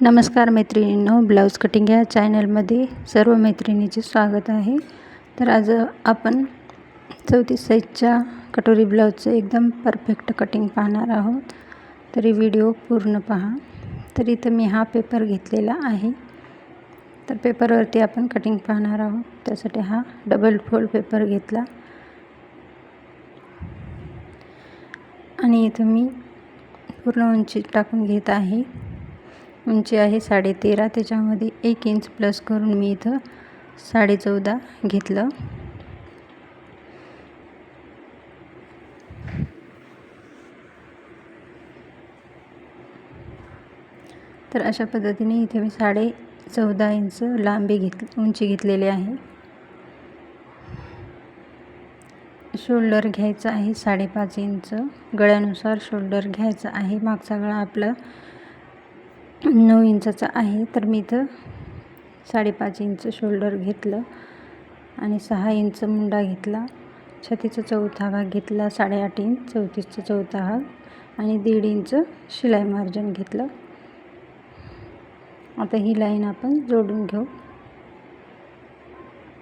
नमस्कार मैत्रिणींनो, blouse cutting या चॅनलमध्ये सर्व मैत्रिणींचे स्वागत आहे। तर आज आपण 34 साईजच्या कटोरी ब्लाऊजचं एकदम परफेक्ट कटिंग पाहणार आहोत। तरी व्हिडिओ पूर्ण पहा। तर इथं मी हा पेपर घेतलेला आहे। तर पेपरवरती आपण कटिंग पाहणार आहोत। त्यासाठी हा डबल फोल्ड पेपर घेतला आणि इथं मी पूर्ण उंची टाकून घेत आहे। उंची आहे 13.5, त्याच्यामध्ये 1 इंच प्लस करून मी इथं 14.5 घेतलं। तर अशा पद्धतीने इथे मी 14.5 इंच लांबी उंची घेतलेली आहे। शोल्डर घ्यायचा आहे 5.5 इंच, गळ्यानुसार शोल्डर घ्यायचा आहे। मागचा गळा आपला 9 इंचाचा आहे, तर मी इथं 5.5 इंच शोल्डर घेतलं आणि 6 इंच मुंडा घेतला। छातीचा चौथा भाग घेतला 8.5 इंच, 34चा चौथा भाग आणि 1.5 इंच शिलाई मार्जिन घेतलं। आता ही लाईन आपण जोडून घेऊ।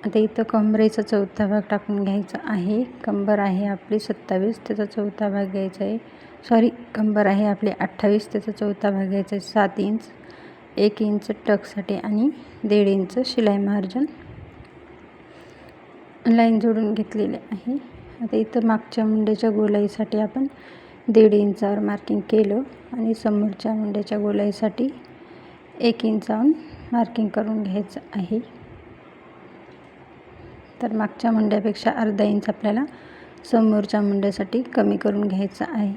आता इथं कंबरेचा चौथा भाग टाकून घ्यायचा आहे। कंबर आहे आपली 27, त्याचा चौथा भाग घ्यायचा आहे। कंबर आहे आपली 28, त्याचा चौथा भाग घ्यायचा आहे 7 इंच, 1 इंच टक्ससाठी आणि 1.5 इंच शिलाई मार्जिन लाईन जोडून घेतलेली आहे। आता इथं मागच्या मुंड्याच्या गोलाईसाठी आपण 1.5 इंचावर मार्किंग केलं आणि समोरच्या मुंड्याच्या गोलाईसाठी 1 इंचावर मार्किंग करून घ्यायचं आहे। तर मागच्या मुंड्यापेक्षा अर्धा इंच आपल्याला समोरच्या मुंड्यासाठी कमी करून घ्यायचं आहे।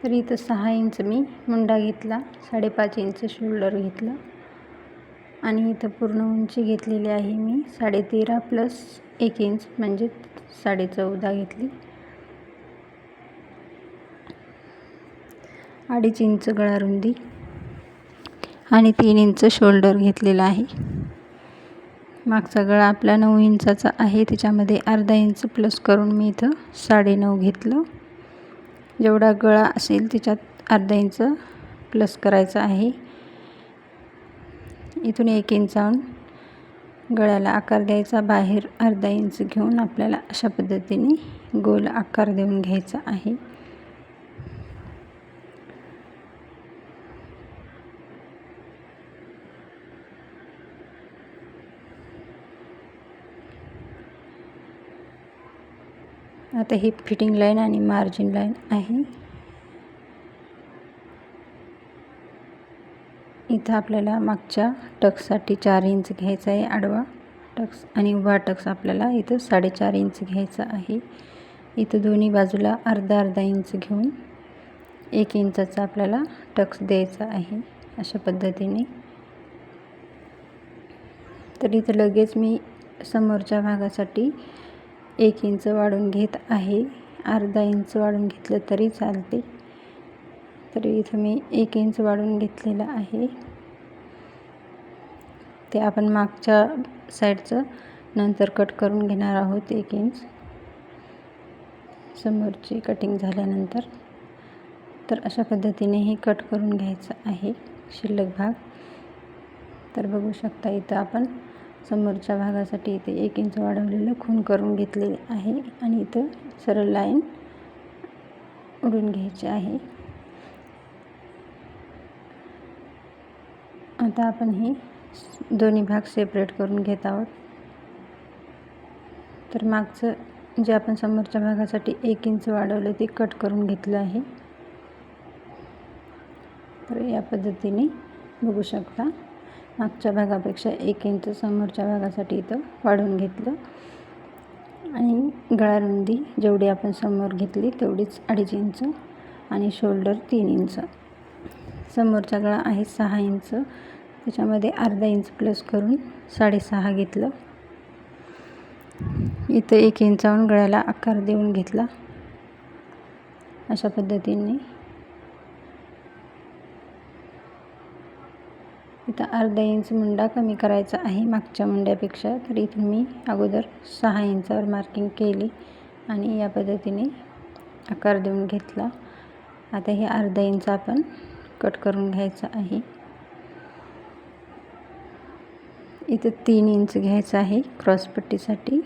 तर इथं 6 इंच मी मुंडा घेतला, 5.5 इंच शोल्डर घेतलं आणि इथं पूर्ण उंची घेतलेली आहे मी 13.5 प्लस 1 इंच म्हणजे 14.5 घेतली। 2.5 इंच गळा रुंदी आणि 3 इंच शोल्डर घेतलेला आहे। मागचा गळा आपला 9 इंचाचा आहे, त्याच्यामध्ये अर्धा इंच प्लस करून मी इथं 9.5 घेतलं। जेवढा गळा असेल त्याच्यात अर्धा इंच प्लस करायचा आहे। इथून 1 इंचावरून गळ्याला आकार द्यायचा, बाहेर अर्धा इंच घेऊन आपल्याला अशा पद्धतीने गोल आकार देऊन घ्यायचा आहे। आता ही फिटिंग लाईन आणि मार्जिन लाईन आहे। इथं आपल्याला मागच्या टक्ससाठी 4 इंच घ्यायचा आहे आडवा टक्स आणि उभा टक्स आपल्याला इथं 4.5 इंच घ्यायचा आहे। इथं दोन्ही बाजूला अर्धा इंच घेऊन 1 इंचाचा आपल्याला टक्स द्यायचा आहे अशा पद्धतीने। तर इथं लगेच मी समोरच्या भागासाठी 1 इंच वाढवून घेत आहे। अर्धा इंच वाढवून घेतलं तरी चालते। तर इथं मी 1 इंच वाढवून घेतलेलं आहे। ते आपण मागच्या साईडचं नंतर कट करून घेणार आहोत 1 इंच समोरची कटिंग झाल्यानंतर। तर अशा पद्धतीने हे कट करून घ्यायचं आहे शिल्लक भाग। तर बघू शकता इथं आपण समोरच्या भागासाठी इथे 1 इंच वाढवलेलं खून करून घेतलेले आहे आणि इथं सरळ लाईन ओढून घ्यायची आहे। आता आपण हे दोन्ही भाग सेपरेट करून घेत आहोत। तर मागचं जे आपण समोरच्या भागासाठी 1 इंच वाढवलं ते कट करून घेतलं आहे। तर या पद्धतीने बघू शकता मागच्या भागापेक्षा 1 इंच समोरच्या भागासाठी इथं वाढवून घेतलं आणि गळा रुंदी जेवढी आपण समोर घेतली तेवढीच 2.5 इंच आणि शोल्डर 3 इंच। समोरचा गळा आहे 6 इंच, त्याच्यामध्ये अर्धा इंच प्लस करून 6.5 घेतलं। इथं 1 इंचावरून गळ्याला आकार देऊन घेतला अशा पद्धतीने। इथं अर्धा इंच मुंडा कमी करायचा आहे मागच्या मुंड्यापेक्षा. तर इथून मी अगोदर 6 इंचावर मार्किंग केली आणि या पद्धतीने आकार देऊन घेतला. आता हे अर्धा इंच आपण कट करून घ्यायचं आहे. इथं 3 इंच घ्यायचं आहे क्रॉसपट्टीसाठी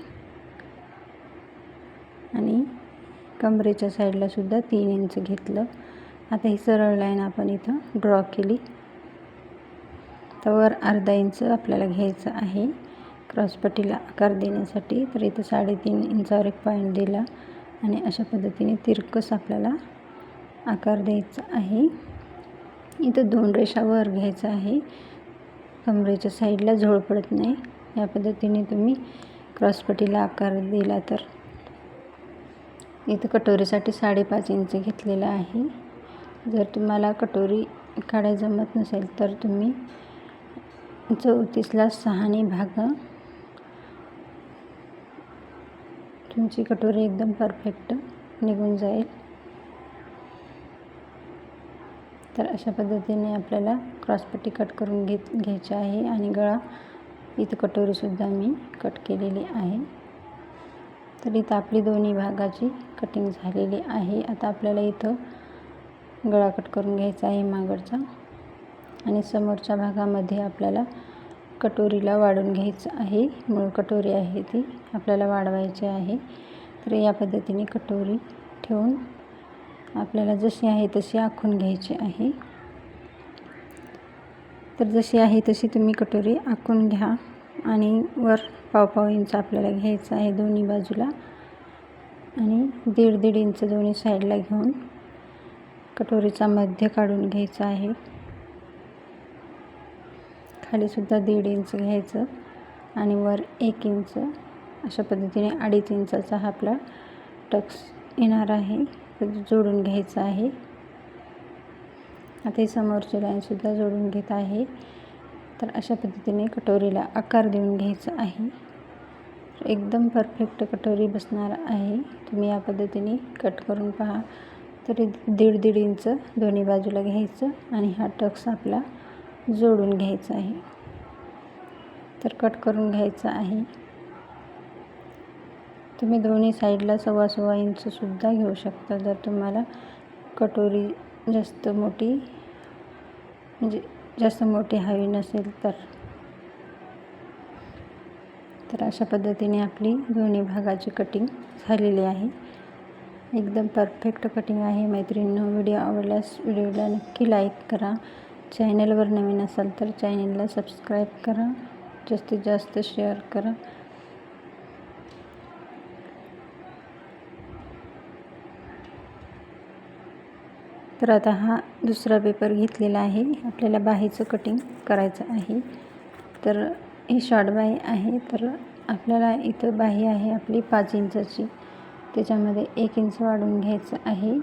आणि कमरेच्या साईडला सुद्धा 3 इंच घेतलं. आता ही सरळ लाईन आपण इथं ड्रॉ केली. तर वर अर्धा इंच आपल्याला घ्यायचं आहे क्रॉसपट्टीला आकार देण्यासाठी. तर इथं 3.5 इंचावर एक पॉईंट दिला आणि अशा पद्धतीने तिरकस आपल्याला आकार द्यायचा आहे. इथं 2 रेषा वर घ्यायचं आहे, कमरेच्या साईडला झोळ पडत नाही. या पद्धतीने तुम्ही क्रॉसपट्टीला आकार दिला. तर इथं कटोरीसाठी 5.5 इंच घेतलेला आहे. जर तुम्हाला कटोरी काढायला जमत नसेल तर तुम्ही 34ला 6ने भागा. तुमची कटोरी एकदम परफेक्ट निघून जाईल. तर अशा पद्धतीने आपल्याला क्रॉसपट्टी कट करून घ्यायची आहे आणि गळा इथं कटोरीसुद्धा मी कट केलेली आहे. तर इथं आपली दोन्ही भागाची कटिंग झालेली आहे. आता आपल्याला इथं गळा कट करून घ्यायचा आहे मागडचा आणि समोरच्या भागामध्ये आपल्याला कटोरीला वाढून घ्यायचं आहे. मूळ कटोरी आहे ती आपल्याला वाढवायची आहे. तर या पद्धतीने कटोरी ठेवून आपल्याला जशी आहे तशी आखून घ्यायची आहे. तर जशी आहे तशी तुम्ही कटोरी आखून घ्या आणि वर 1.5 इंच आपल्याला घ्यायचं आहे दोन्ही बाजूला आणि 1.5 इंच दोन्ही साईडला घेऊन कटोरीचा मध्य काढून घ्यायचा आहे. खालीसुद्धा 1.5 इंच घ्यायचं आणि वर 1 इंच. अशा पद्धतीने 2.5 इंचाचा हा आपला टक्स येणार आहे. तर जोडून घ्यायचं आहे. आता ही समोरची लाईनसुद्धा जोडून घेत आहे. तर अशा पद्धतीने कटोरीला आकार देऊन घ्यायचा आहे. एकदम परफेक्ट कटोरी बसणार आहे. तुम्ही या पद्धतीने कट करून पहा. तरी 1.5 इंच दोन्ही बाजूला घ्यायचं आणि हा टक्स आपला जोडून घ्यायचा आहे. तर कट करून घ्यायचा आहे. तुम्ही दोन्ही साईडला 1.25 इंचसुद्धा घेऊ शकता जर तुम्हाला कटोरी जास्त मोठी हवी नसेल तर. तर अशा पद्धतीने आपली दोन्ही भागाची कटिंग झालेली आहे. एकदम परफेक्ट कटिंग आहे. मैत्रिणींनो, व्हिडिओ आवडल्यास व्हिडिओला नक्की लाईक करा. चॅनलवर नवीन असाल तर चॅनलला सबस्क्राईब करा. जास्तीत जास्त शेअर करा. तर आता हा दुसरा पेपर घेतलेला आहे. आपल्याला बाहीचं कटिंग करायचं आहे. तर ही शॉर्ट बाही आहे. तर आपल्याला इथं बाही आहे आपली 5 इंचाची, त्याच्यामध्ये 1 इंच वाढवून घ्यायचं आहे.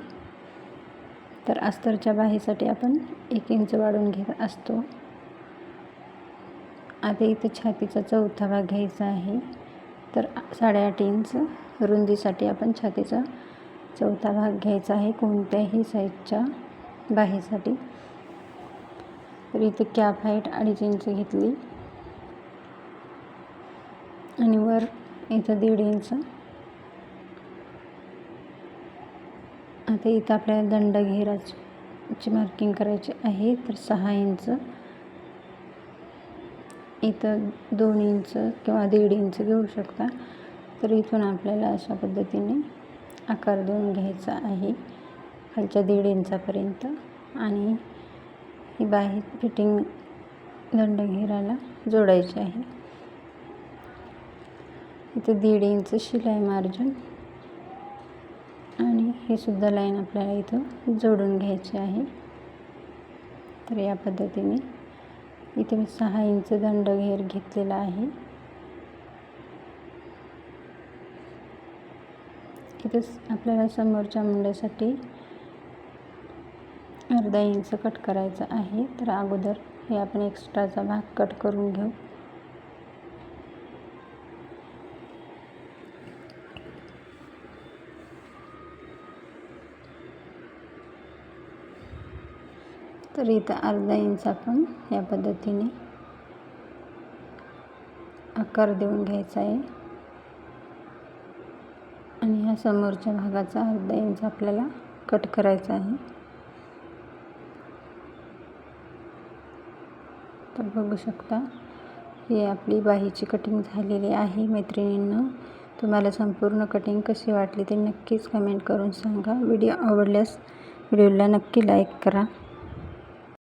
तर अस्तरच्या बाहीसाठी आपण 1 इंच वाढवून घेत असतो. आता इथं छातीचा 4था भाग घ्यायचा आहे. तर 8.5 इंच रुंदीसाठी आपण छातीचा 4था भाग घ्यायचा आहे कोणत्याही साईजच्या बाहीसाठी. तर इथं कॅप हाईट 2.5 इंच घेतली आणि वर इथं 1.5 इंच. आता इथं आपल्याला दंड घेराची मार्किंग करायची आहे. तर 6 इंच. इथं 2 इंच किंवा 1.5 इंच घेऊ शकता. तर इथून आपल्याला अशा पद्धतीने आकार देऊन घ्यायचा आहे खालच्या 1.5 इंचापर्यंत आणि ही बाही फिटिंग दंड घेराला जोडायची आहे. इथं 1.5 इंच शिलाई मार्जिन आणि हे सुद्धा लाईन आपल्याला इथं जोडून घ्यायची आहे. तर या पद्धतीने इथे मी 6 इंच दंड घेर घेतलेला आहे. इथे आपल्याला समोरच्या मुंड्यासाठी अर्धा इंच कट करायचं आहे. तर अगोदर हे आपण एक्स्ट्राचा भाग कट करून घेऊ. तर इथं अर्धा इंच आपण या पद्धतीने आकार देऊन घ्यायचा आहे आणि ह्या समोरच्या भागाचा अर्धा इंच आपल्याला कट करायचा आहे. तर बघू शकता ही आपली बाहीची कटिंग झालेली आहे. मैत्रिणींनो, तुम्हाला संपूर्ण कटिंग कशी वाटली ते नक्कीच कमेंट करून सांगा. व्हिडिओ आवडल्यास व्हिडिओला नक्की लाईक करा.